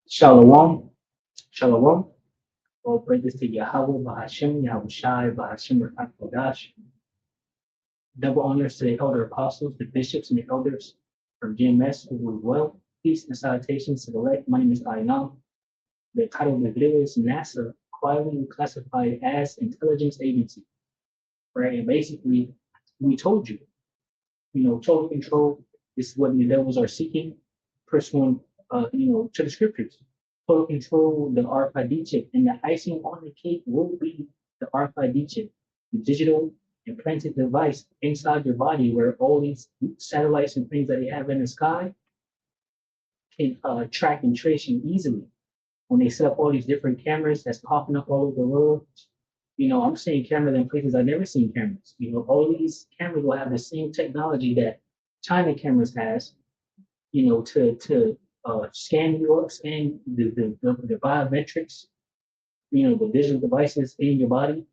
Shalom. Shalom. All praises to Yahweh, Bahashem, Yahushai, Bahashem, Kodash. Double honors to the elder apostles, the bishops, and the elders from GMS who rule well. Peace and salutations to the elect. My name is Ayam. The title of the video is NASA quietly classified as intelligence agency. Right? And basically, we told you, total control is what the devils are seeking. Pursuant, to the scriptures. Total control, the RFID chip, and the icing on the cake will be the RFID chip, the digital implanted device inside your body where all these satellites and things that they have in the sky can track and trace you easily. When they set up all these different cameras that's popping up all over the world, I'm seeing cameras in places I've never seen cameras. All these cameras will have the same technology that China cameras has, to scan the biometrics, the digital devices in your body,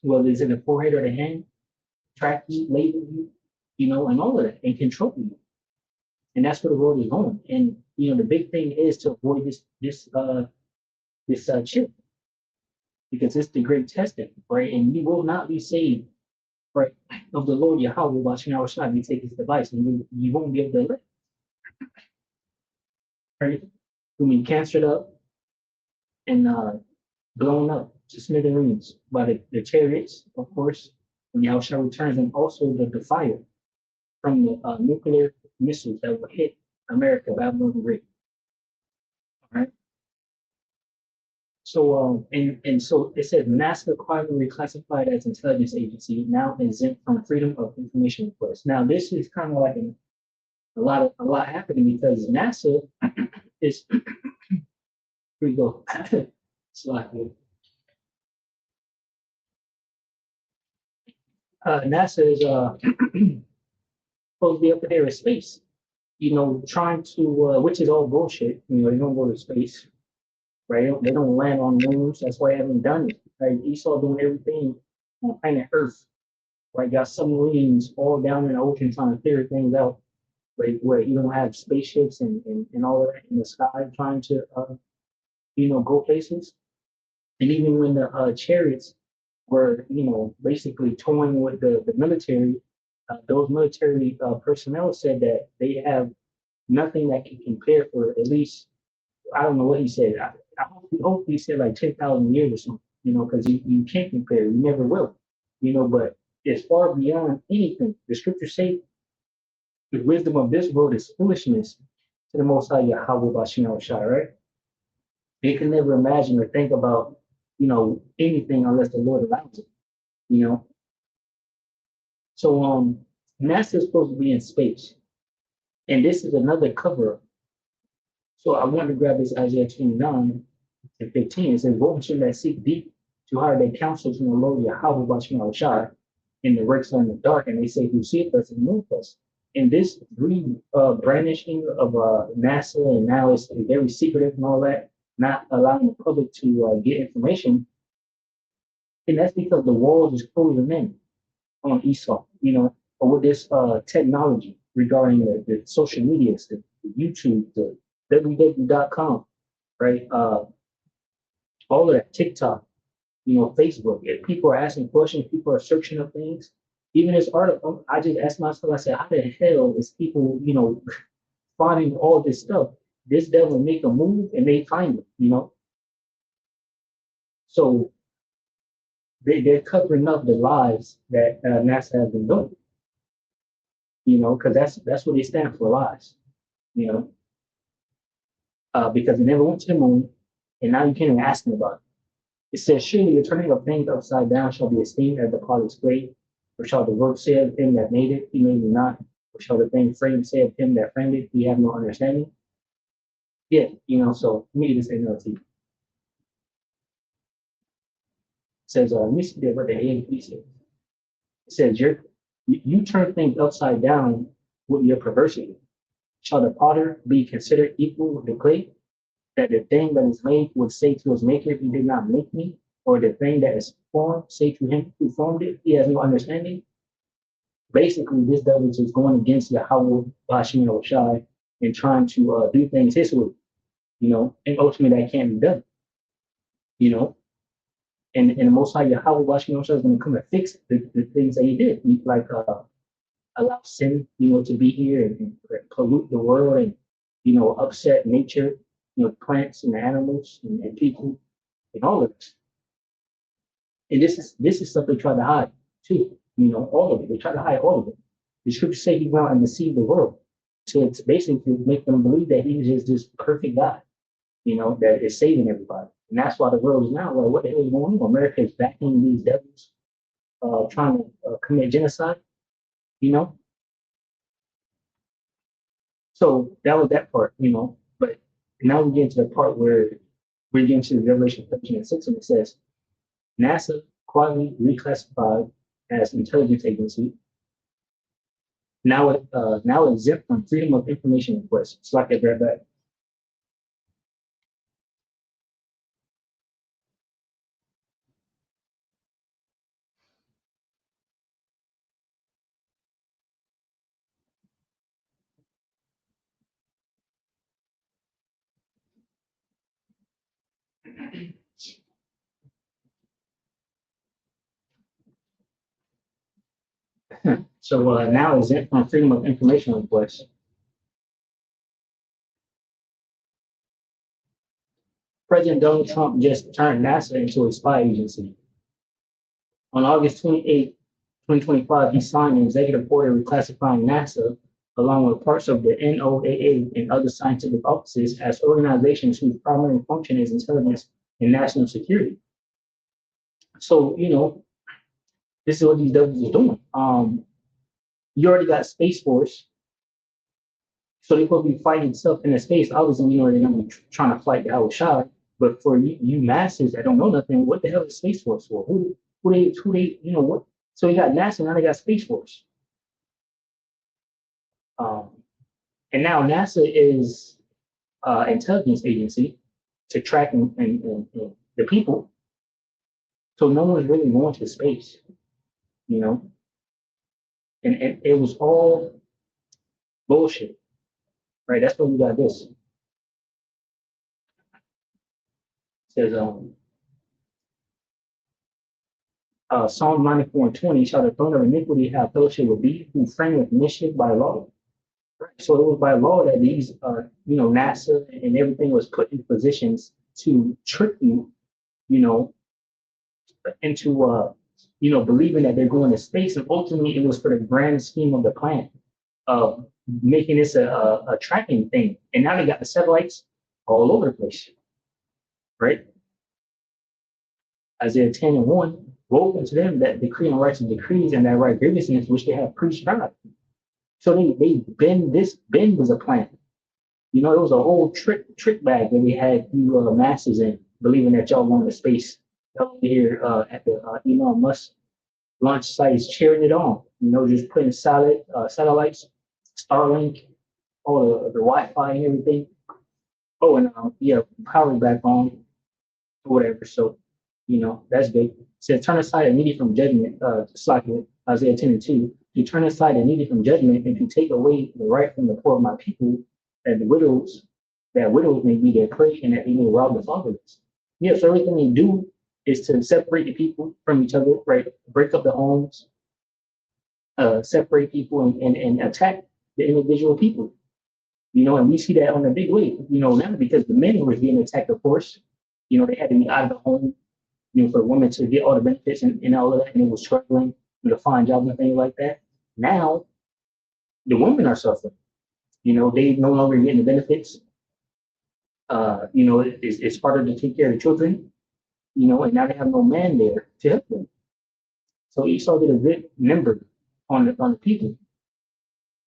whether it's in the forehead or the hand, track you, label you, and all of that, and control you. And that's where the world is going. And the big thing is to avoid this chip, because it's the great testing, right? And you will not be saved, right, of the Lord Yahweh watching our shot. You take this device, and you won't be able to live. Right? You'll be cancered up and blown up to smithereens by the chariots, of course, when Yahushua returns, and also the fire from the nuclear missiles that will hit America, Babylon the Great. All right. So and so it says NASA quietly reclassified as intelligence agency, now exempt from freedom of information request. Now this is kind of like a lot happening because NASA is here we go. NASA is supposed to be up there in space, trying to which is all bullshit. They don't go to space, right? They don't land on moons. That's why I haven't done it. Right? Esau doing everything on planet Earth. Right? Got submarines all down in the ocean trying to figure things out. Where you don't have spaceships and all of that in the sky trying to go places. And even when the chariots were basically toying with the military, those military personnel said that they have nothing that can compare for at least, I don't know what he said. I hope he said like 10,000 years or something, because you can't compare, you never will, but it's far beyond anything. The scriptures say the wisdom of this world is foolishness to the Most High Yahweh Bashim Shai, right? They can never imagine or think about, anything unless the Lord allows it, So NASA is supposed to be in space, and this is another cover-up. So I wanted to grab this Isaiah 29 and 15. It says, "Woe to them that seek deep to hire their counsel from the Lord Yahweh Bashim Shai, and the works are in the dark, and they say, who seeth us and knoweth us." And this brandishing of NASA, and now it's very secretive and all that, not allowing the public to get information. And that's because the walls is closing in on Esau, or with this technology regarding the social medias, the YouTube, the www.com, right? All of that, TikTok, Facebook. If people are asking questions, people are searching up things. Even this article, I just asked myself, I said, how the hell is people, finding all this stuff? This devil make a move and they find it, So they're covering up the lies that NASA has been doing, because that's what they stand for, lies, because they never went to the moon, and now you can't even ask them about it. It says, surely the turning of things upside down shall be esteemed as the potter's clay. Or shall the work say of him that made it, he made it not? Or shall the thing framed say of him that framed it, he have no understanding? Yeah, so let me get this NLT. It says, let me see what the ANP says. It says, you turn things upside down with your perversity. Shall the potter be considered equal with the clay? That the thing that is made would say to his maker, he did not make me? Or the thing that is formed say to him who formed it, he has no understanding? basically this devil is just going against Yahweh Bashim Shai and trying to do things his way, and ultimately that can't be done, you know. And the Most High Yahweh Bashim Shai is going to come and fix the things that he did. He like allow sin, to be here and pollute the world and upset nature, plants and animals and people and all of this. And this is stuff they try to hide too. All of it. They try to hide all of it. The scriptures say he went out and deceived the world. So it's basically to make them believe that he's just this perfect God, that is saving everybody. And that's why the world is now, well, what the hell is going on? America is backing these devils, trying to commit genocide, So that was that part, But now we get into the part where we're getting to Revelation 13 and 6, and it says, NASA quietly reclassified as intelligence agency. Now exempt from freedom of information requests. So I can grab that. So now exempt from freedom of information requests. President Donald Trump just turned NASA into a spy agency. On August 28, 2025, he signed an executive order reclassifying NASA along with parts of the NOAA and other scientific offices as organizations whose primary function is intelligence and national security. So, this is what these devils are doing. You already got Space Force, so they're supposed to be fighting stuff in the space. Obviously, they're going to be trying to fight the Howard Shah. But for you masses that don't know nothing, what the hell is Space Force for? Who they, what? So you got NASA, now they got Space Force. And now NASA is intelligence agency to track and the people. So no one's really going to space, And it was all bullshit, right? That's why we got this. It says, Psalm 94 and 20, shall the throne of iniquity have fellowship with thee, who frameth mischief by law. Right. So it was by law that these, NASA and everything was put in positions to trick you, into, believing that they're going to space. And ultimately, it was for the grand scheme of the plan of making this a tracking thing. And now they got the satellites all over the place, right? Isaiah 10 and 1, woe unto them that decree and righteous decrees and that right grievousness which they have prescribed. So they bend was a plan. It was a whole trick bag that we had you masses in, believing that y'all wanted space. Y'all here at the Elon Musk launch sites cheering it on. Just putting satellites, Starlink, all the Wi-Fi and everything. Oh, and power back on, or whatever. So, that's good. It says, turn aside immediately from judgment, Isaiah 10 and 2. To turn aside immediately from judgment and to take away the right from the poor of my people, that widows may be their prey and that they may rob the fatherless. Yeah, so everything they do is to separate the people from each other, right? Break up the homes, separate people and attack the individual people. And we see that on a big way, now because the men were getting attacked, of course, they had to be out of the home, for women to get all the benefits and all of that, and they were struggling to find jobs and things like that. Now, the women are suffering. They no longer getting the benefits. It's harder to take care of the children, and now they have no man there to help them. So Esau did a good number on the people,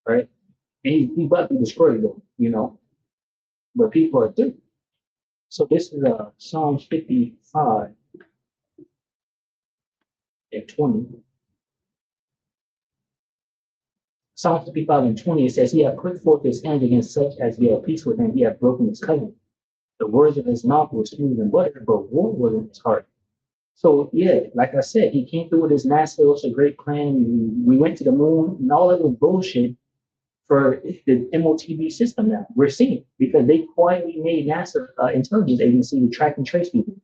right? And he about to destroy them, but people are through. So this is Psalm 55 and 20. Psalm 55 and 20, it says, he hath put forth his hand against such as be at peace with him, he hath broken his covenant. The words of his mouth were smooth and butter, but war was in his heart. So yeah, like I said, he came through with his NASA. It was a great plan. We went to the moon, and all of it was bullshit for the MOTB system. Now we're seeing because they quietly made NASA intelligence agency to track and trace people.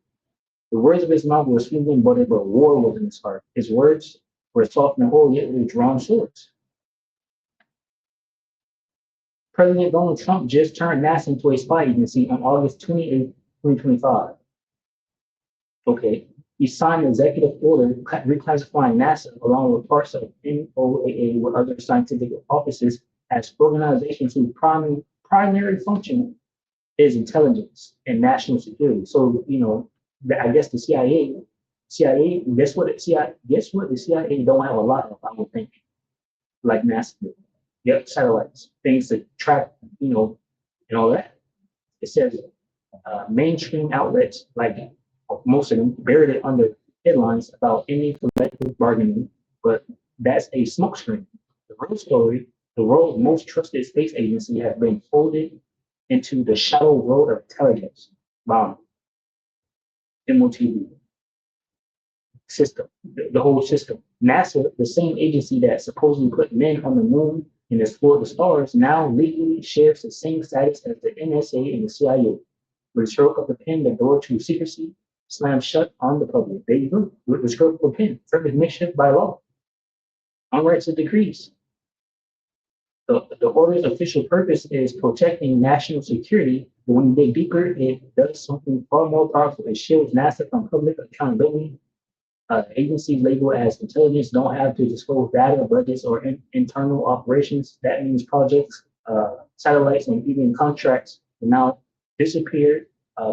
The words of his mouth were sweet and butter, but war was in his heart. His words were soft and holy, yet with drawn swords. President Donald Trump just turned NASA into a spy agency on August 28th, 2025. Okay. He signed an executive order reclassifying NASA along with parts of NOAA with other scientific offices as organizations whose primary function is intelligence and national security. So, I guess the CIA, guess what the CIA don't have a lot of, I would think, like NASA. Yep, satellites, things to track, and all that. It says mainstream outlets, like most of them, buried it under headlines about any collective bargaining, but that's a smokescreen. The real story, the world's most trusted space agency, has been folded into the shallow world of intelligence by MOTV system, the whole system. NASA, the same agency that supposedly put men on the moon and explored the stars, now legally shares the same status as the NSA and the CIA. With a stroke of the pen, the door to secrecy slammed shut on the public. There you go. With the stroke of a pen, from admission by law, on rights and decrees. The order's official purpose is protecting national security, but when you dig deeper, it does something far more powerful. It shields NASA from public accountability. Agencies labeled as intelligence don't have to disclose data, budgets, or internal operations. That means projects, satellites, and even contracts will now disappear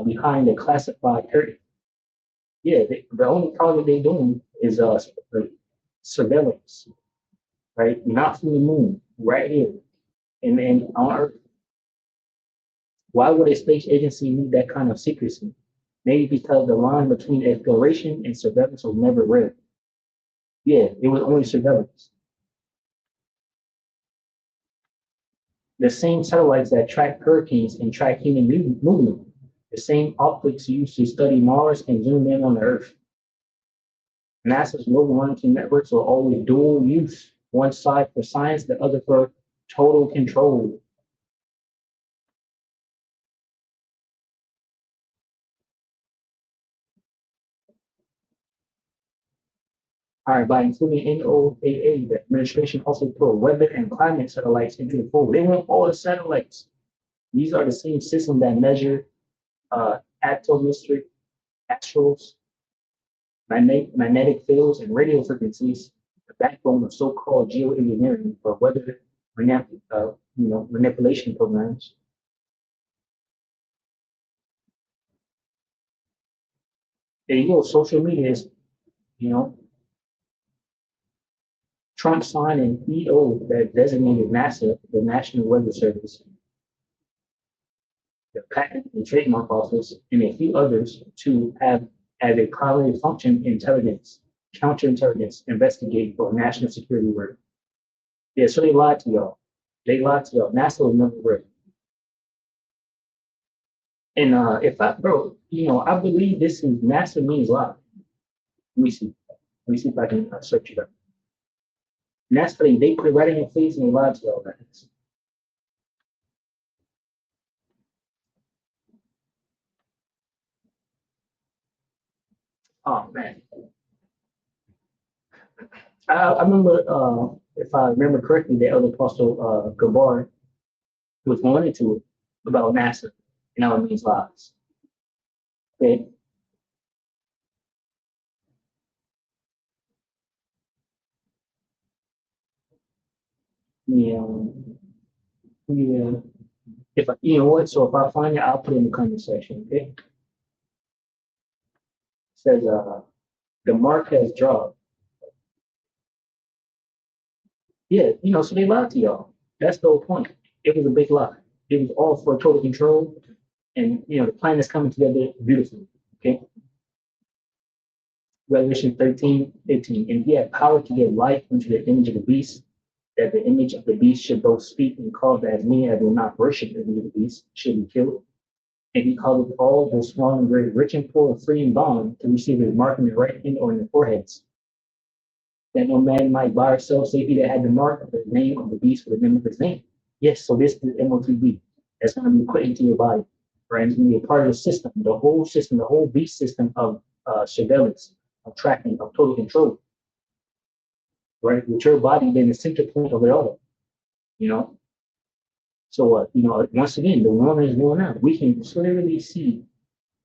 behind the classified curtain. Yeah, the only project they're doing is surveillance, right? Not from the moon, right here, and on Earth. Why would a space agency need that kind of secrecy? Maybe because the line between exploration and surveillance was never read. Yeah, it was only surveillance. The same satellites that track hurricanes and track human movement, the same optics used to study Mars and zoom in on the Earth. NASA's global monitoring networks are always dual use, one side for science, the other for total control. All right, by including NOAA, the administration also put weather and climate satellites into the fold. They want all the satellites. These are the same systems that measure atomistic astrals, magnetic fields, and radio frequencies, the backbone of so-called geoengineering for weather manipulation programs. There you go. Social media is, you know, Trump signed an EO that designated NASA, the National Weather Service, the Patent and Trademark Office, and a few others to have as a primary function intelligence, counterintelligence, investigate for national security work. Yeah, so they lied to y'all. They lied to y'all. NASA will never work. And if I, bro, I believe this is NASA means lie. Let me see. Let me see if I can search it up. NASA, they put it right in your face and they lied to y'all. Guys. Oh man, I remember if I remember correctly, the elder apostle Gabar was going into it about NASA and how it means lies. Okay. Yeah, yeah. If I, you know what, so if I find it, I'll put it in the comment section. Okay. It says the mark has dropped. Yeah, so they lied to y'all. That's the whole point. It was a big lie. It was all for total control, and the plan is coming together beautifully. Okay. Revelation 13:15. And he had power to give life unto the image of the beast, that the image of the beast should both speak and cause as many as will not worship the image of the beast should be killed. And he caused all those strong and very rich and poor, free and bond, to receive a mark in the right hand or in their foreheads, that no man might buy or sell, save he that had the mark of the name of the beast, for the name of his name. Yes, so this is MOTB. That's going to be put into your body, right? It's going to be a part of the system, the whole beast system of surveillance, of tracking, of total control, right? With your body being the center point of it all, you know? So what, once again, the woman is going out. We can clearly see,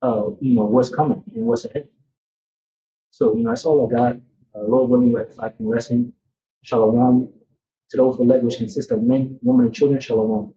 what's coming and what's ahead. So, that's all I got. Lord willing, if I can rest in. Shalom. To those who let which consist of men, women, and children, shalom.